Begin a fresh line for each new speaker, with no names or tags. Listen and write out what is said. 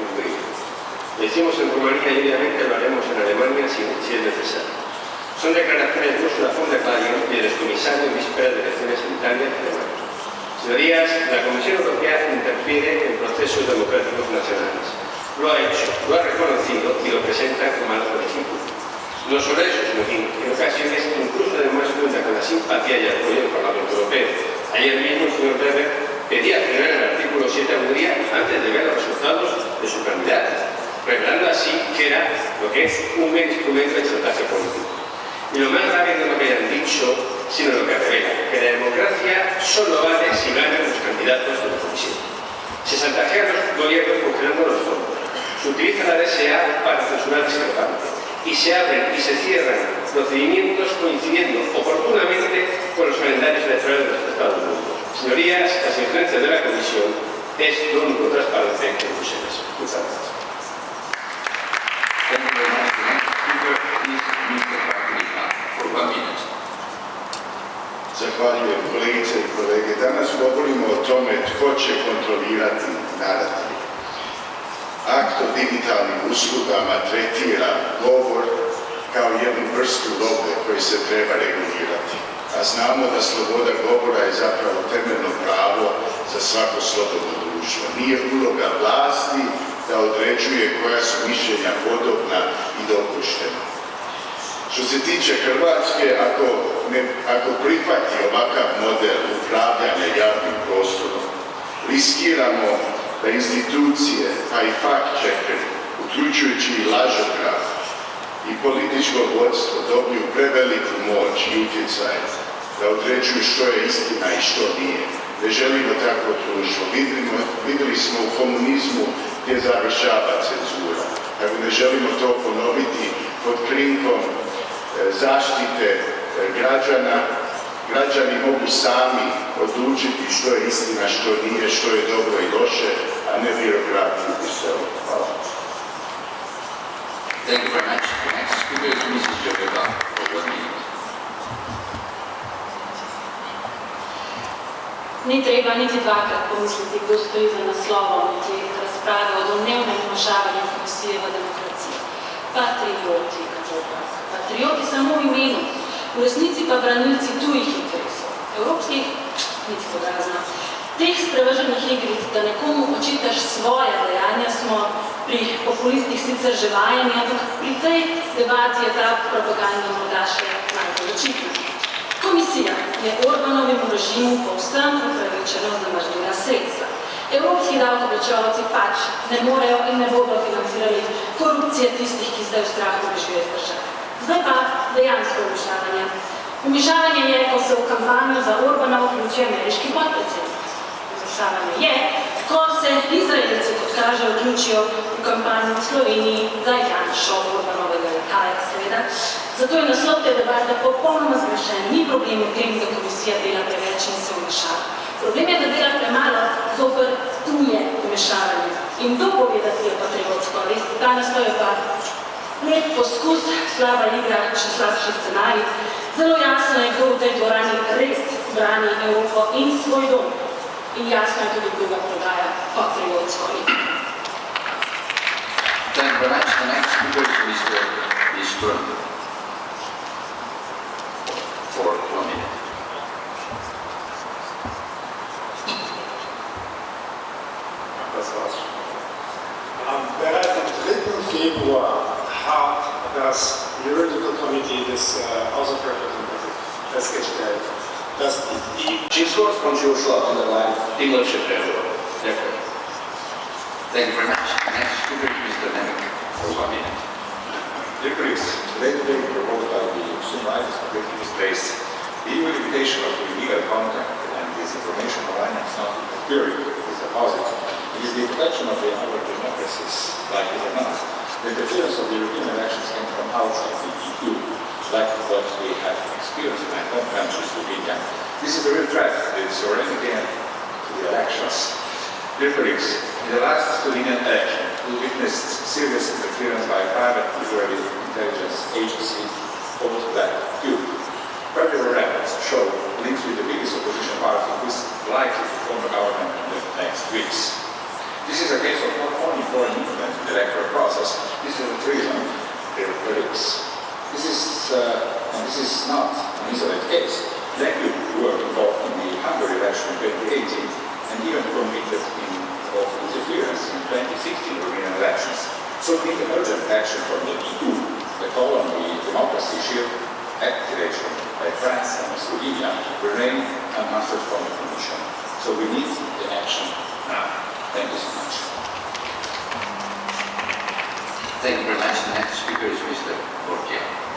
Hungría. Lo hicimos en Rumanía y obviamente lo haremos en Alemania si es necesario. Son declaraciones de Ursula von der Leyen y el excomisario en víspera de elecciones en Italia y Alemania. Señorías, la Comisión Europea interfiere en procesos democráticos nacionales. Lo ha hecho, lo ha reconocido y lo presenta como algo legítimo. No solo eso, sino que en ocasiones incluso además cuenta con la simpatía y el apoyo del Parlamento Europeo. Ayer mismo el señor Weber pedía frenar el artículo 7 a Hungría antes de ver los resultados de su candidato, revelando así que era lo que es un instrumento de chantaje político. Y lo más grave no es lo que hayan dicho, sino lo que revela, que la democracia solo vale si ganan los candidatos de la Comisión. Se chantajean los gobiernos funcionando los fondos, se utiliza la DSA para censurar discrepantes, y se abren y se cierran procedimientos coincidiendo oportunamente con los calendarios electorales de los Estados Unidos. Señorías, la sentencia de la Comisión es lo único transparente en Bruselas. Muchas gracias.
Zahvaljujem, kolegice i kolege. Danas govorimo o tome tko će kontrolirati narativ. Akt o digitalnim uslugama tretira govor kao jednu vrstu robe koji se treba regulirati. A znamo da sloboda govora je zapravo temeljno pravo za svako slobodno društvo. Nije uloga vlasti da određuje koja su mišljenja podobna i dopuštena. Što se tiče Hrvatske, ako prihvati ovakav model upravljanja javnim prostorom, riskiramo da institucije, pa i fact-checkeri, uključujući i lažograf i političko vodstvo, dobiju preveliku moć i utjecaj da određuju što je istina i što nije. Ne želimo takvo društvo. Vidjeli smo u komunizmu gdje završava cenzura. Tako ne želimo to ponoviti pod krinkom zaštite građana. Građani mogu sami odlučiti što je istina, što nije, što je dobro i loše, a ne birokrati u Briselu. Hvala.
Thank you very much. The next speaker is Mrs. Joveva for 1 minute.
Ni treba niti dvakrat pomisliti, kdo stoji za naslovom te razprave o domnevnem vmešavanju Komisije v demokracijo. Patrioti, patrioti samo v imenu, v resnici pa branilci tujih interesov, evropskih, niti podrazno. Teh sprevrženih igric, da nekomu očitaš svoje dejanja, smo pri populistih sicer že vajeni, ampak pri tej debati je ta propaganda morda še najbolj očitna. Komisija je Orbanovemu režimu povsem upravičeno zamrznila sredstva. Evropski davkoplačevalci pač ne morejo in ne bodo financirali korupcije tistih, ki zdaj v strahu bežijo iz države. Zdaj pa dejansko vmešavanje. Vmešavanje je, ko se v kampanjo za Orbana vključi ameriški podpredsednik. Vmešavanje je, ko se Izraelci, kot kaže, vključijo v kampanjo v Sloveniji za Janšo Orbanovega lekaja, seveda. Zato je naslov te debate popolnoma zgrešen. Ni problem v tem, da komisija dela preveč in se vmešava. Problem je, da dela premalo zoper tuje vmešavanje. In to povedati je patriotsko. Ta naslov je pa lep poskus, slaba igra, še slabši scenarij. Zelo jasno je, kdo v tej dvorani res brani Evropo in svoj dom. In jasno je tudi, kdo ga prodaja patriotsko igro.
Thank you very much. The next speaker is Mr. Strun. For 1 minute.
Bereits am 3. Februar hat das Juridical Committee des House of Representatives festgestellt, dass die
Číslo skončil šla von der Leyen, tím lepší prežilo. Děkuji.
Thank you very much. The next speaker is Mr. Nemec for 1 minute.
Dear colleagues, today the bill proposed by the Human Rights Committee is based the EU limitation of illegal content and disinformation online is not interfering with the opposite. It is the protection of the other democracies, like it or not. The interference of the European elections came from outside the EU, like what we have experienced in my home country, Slovenia. This is a real threat to the sovereignty and to the elections. Dear colleagues, in the last Slovenian election, we witnessed serious interference by a private Israeli intelligence agency called Black Cube. Credible records show links with the biggest opposition party who is likely to form a government in the next weeks. This is a case of not only foreign electoral process. This is the reason their colleagues. This is not an isolated case. Black people were involved in the Hungary election in 2018 and even committed of interference in 2016 European elections. So we need urgent action from the EU, the call on the democracy shield activation by France and Slovenia remain unanswered from the Commission. So we need the action now. Thank you so much.
Thank you very much. The next speaker is Mr. Borgia.